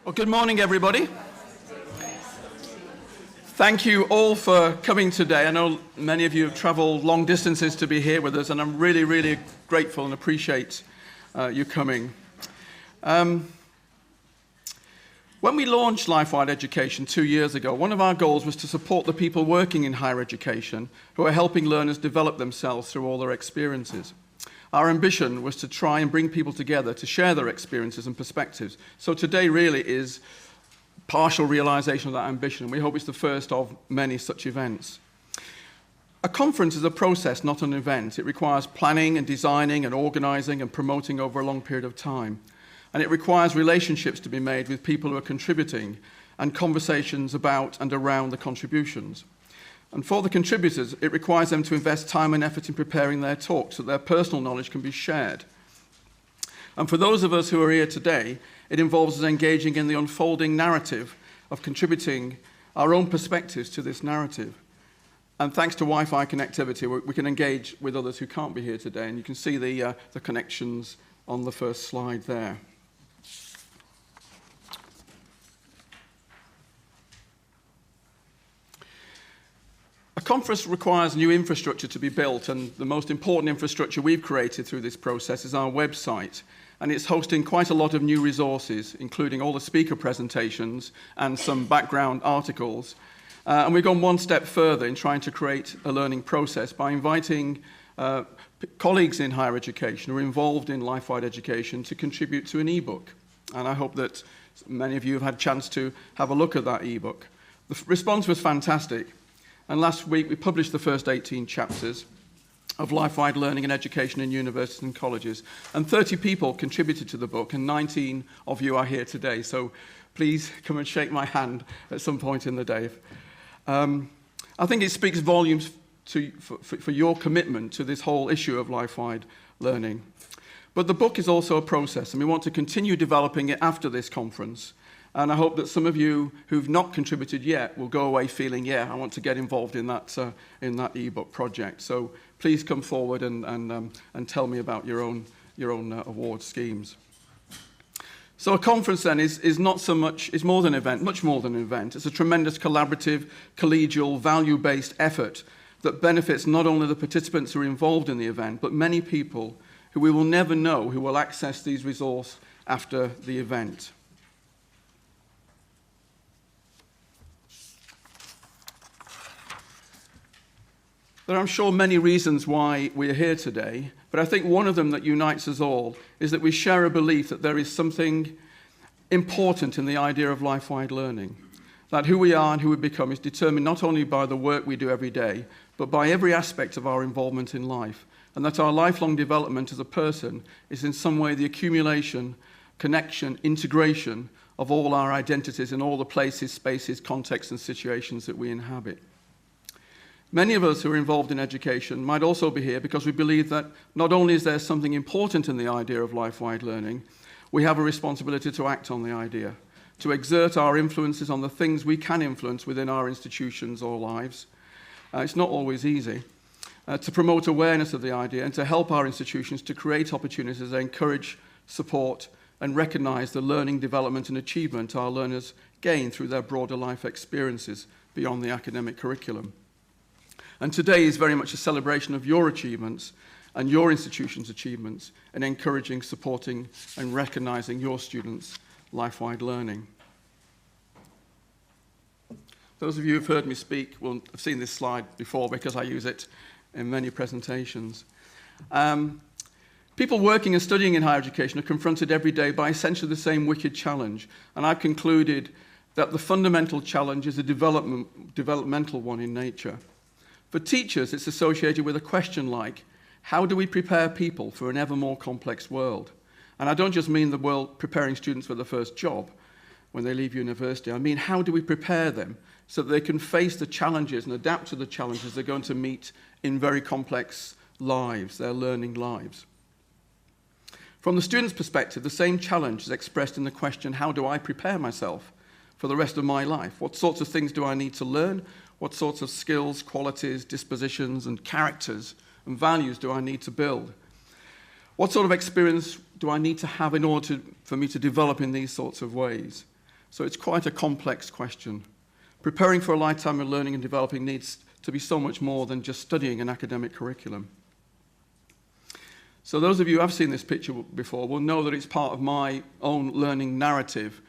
Well, good morning, everybody. Thank you all for coming today. I know many of you have traveled long distances to be here with us, and I'm really, really grateful and appreciate you coming. When we launched Lifewide Education 2 years ago, one of our goals was to support the people working in higher education who are helping learners develop themselves through all their experiences. Our ambition was to try and bring people together to share their experiences and perspectives. So today really is partial realization of that ambition, and we hope it's the first of many such events. A conference is a process, not an event. It requires planning and designing and organizing and promoting over a long period of time. And it requires relationships to be made with people who are contributing and conversations about and around the contributions. And for the contributors, it requires them to invest time and effort in preparing their talk so their personal knowledge can be shared. And for those of us who are here today, it involves us engaging in the unfolding narrative of contributing our own perspectives to this narrative. And thanks to Wi-Fi connectivity, we can engage with others who can't be here today. And you can see the connections on the first slide there. A conference requires new infrastructure to be built, and the most important infrastructure we've created through this process is our website. And it's hosting quite a lot of new resources, including all the speaker presentations and some background articles. And we've gone one step further in trying to create a learning process by inviting colleagues in higher education who are involved in Lifewide Education to contribute to an ebook. And I hope that many of you have had a chance to have a look at that ebook. The response was fantastic. And last week, we published the first 18 chapters of Lifewide Learning and Education in universities and colleges. And 30 people contributed to the book, and 19 of you are here today. So please come and shake my hand at some point in the day. I think it speaks volumes for your commitment to this whole issue of Lifewide learning. But the book is also a process, and we want to continue developing it after this conference. And I hope that some of you who've not contributed yet will go away feeling, yeah, I want to get involved in that ebook project. So please come forward and tell me about your own award schemes. So a conference then is not so much, is more than an event, much more than an event. It's a tremendous collaborative, collegial, value-based effort that benefits not only the participants who are involved in the event, but many people who we will never know who will access these resources after the event. There are, I'm sure, many reasons why we are here today, but I think one of them that unites us all is that we share a belief that there is something important in the idea of Lifewide learning, that who we are and who we become is determined not only by the work we do every day, but by every aspect of our involvement in life, and that our lifelong development as a person is in some way the accumulation, connection, integration of all our identities in all the places, spaces, contexts, and situations that we inhabit. Many of us who are involved in education might also be here because we believe that not only is there something important in the idea of Lifewide learning, we have a responsibility to act on the idea, to exert our influences on the things we can influence within our institutions or lives. It's not always easy. To promote awareness of the idea and to help our institutions to create opportunities that encourage, support, and recognize the learning, development, and achievement our learners gain through their broader life experiences beyond the academic curriculum. And today is very much a celebration of your achievements and your institution's achievements in encouraging, supporting, and recognizing your students' Lifewide learning. Those of you who've heard me speak will have seen this slide before because I use it in many presentations. People working and studying in higher education are confronted every day by essentially the same wicked challenge. And I've concluded that the fundamental challenge is a developmental one in nature. For teachers, it's associated with a question like, how do we prepare people for an ever more complex world? And I don't just mean the world preparing students for the first job when they leave university. I mean, how do we prepare them so that they can face the challenges and adapt to the challenges they're going to meet in very complex lives, their learning lives? From the student's perspective, the same challenge is expressed in the question, how do I prepare myself for the rest of my life? What sorts of things do I need to learn? What sorts of skills, qualities, dispositions, and characters and values do I need to build? What sort of experience do I need to have in order for me to develop in these sorts of ways? So it's quite a complex question. Preparing for a lifetime of learning and developing needs to be so much more than just studying an academic curriculum. So those of you who have seen this picture before will know that it's part of my own learning narrative.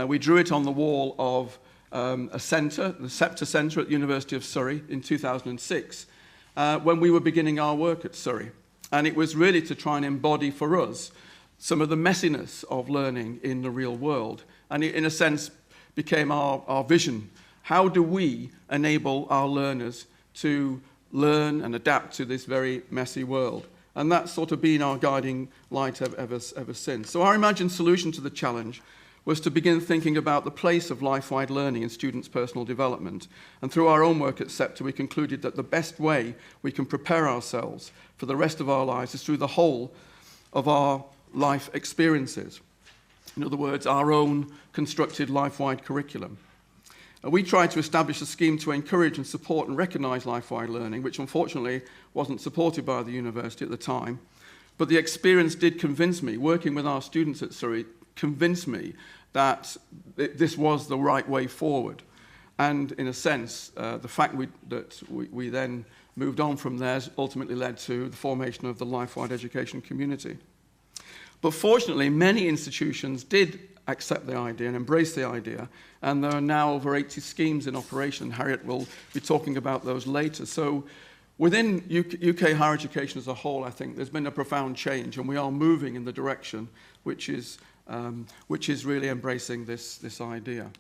We drew it on the wall of a centre, the Sceptre Centre at the University of Surrey in 2006, when we were beginning our work at Surrey. And it was really to try and embody for us some of the messiness of learning in the real world. And it, in a sense, became our vision. How do we enable our learners to learn and adapt to this very messy world? And that's sort of been our guiding light ever since. So our imagined solution to the challenge was to begin thinking about the place of life-wide learning in students' personal development. And through our own work at Sceptre, we concluded that the best way we can prepare ourselves for the rest of our lives is through the whole of our life experiences. In other words, our own constructed life-wide curriculum. We tried to establish a scheme to encourage and support and recognise life-wide learning, which unfortunately wasn't supported by the university at the time. But the experience did convince me, working with our students at Surrey, convinced me that this was the right way forward. And in a sense, the fact that we then moved on from there ultimately led to the formation of the Lifewide education community. But fortunately, many institutions did accept the idea and embrace the idea, and there are now over 80 schemes in operation. Harriet will be talking about those later. So within UK higher education as a whole, I think there's been a profound change, and we are moving in the direction which is really embracing this idea.